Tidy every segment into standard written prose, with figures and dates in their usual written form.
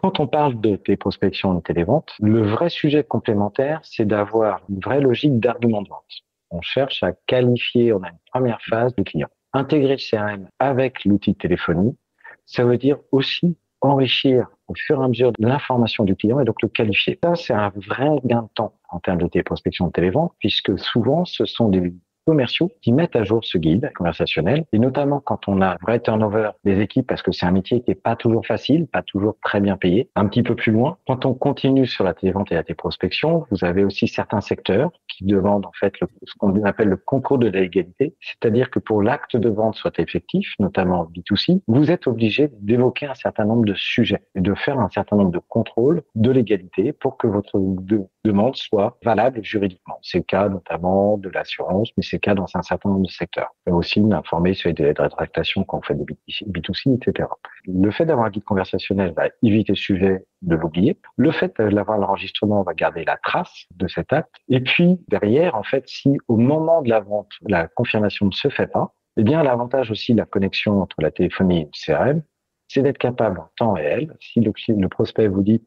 Quand on parle de téléprospection et de télévente, le vrai sujet complémentaire, c'est d'avoir une vraie logique d'argument de vente. On cherche à qualifier, on a une première phase du client. Intégrer le CRM avec l'outil de téléphonie, ça veut dire aussi enrichir au fur et à mesure de l'information du client et donc le qualifier. Ça, c'est un vrai gain de temps en termes de téléprospection et de télévente, puisque souvent, ce sont des commerciaux qui mettent à jour ce guide conversationnel, et notamment quand on a un vrai turnover des équipes, parce que c'est un métier qui est pas toujours facile, pas toujours très bien payé. Un petit peu plus loin, quand on continue sur la télévente et la téléprospection, vous avez aussi certains secteurs qui demandent en fait ce qu'on appelle le contrôle de la légalité, c'est-à-dire que pour l'acte de vente soit effectif, notamment B2C, vous êtes obligé d'évoquer un certain nombre de sujets et de faire un certain nombre de contrôles de légalité pour que votre demande soit valable juridiquement. C'est le cas notamment de l'assurance, mais c'est le cas dans un certain nombre de secteurs. Et aussi d'informer sur les délais de rétractation quand on fait des B2C, etc. Le fait d'avoir un guide conversationnel va éviter le sujet de l'oublier. Le fait d'avoir l'enregistrement va garder la trace de cet acte. Et puis, derrière, en fait, si au moment de la vente, la confirmation ne se fait pas, eh bien, l'avantage aussi de la connexion entre la téléphonie et le CRM, c'est d'être capable en temps réel, si le prospect vous dit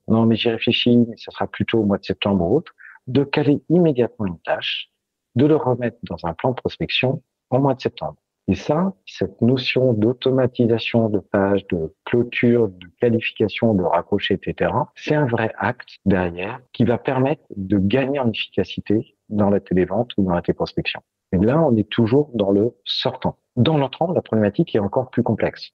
non, mais j'y réfléchis, mais ça sera plutôt au mois de septembre ou autre, de caler immédiatement une tâche, de le remettre dans un plan de prospection au mois de septembre. Et ça, cette notion d'automatisation de page, de clôture, de qualification, de raccrocher, etc., c'est un vrai acte derrière qui va permettre de gagner en efficacité dans la télévente ou dans la téléprospection. Et là, on est toujours dans le sortant. Dans l'entrant, la problématique est encore plus complexe.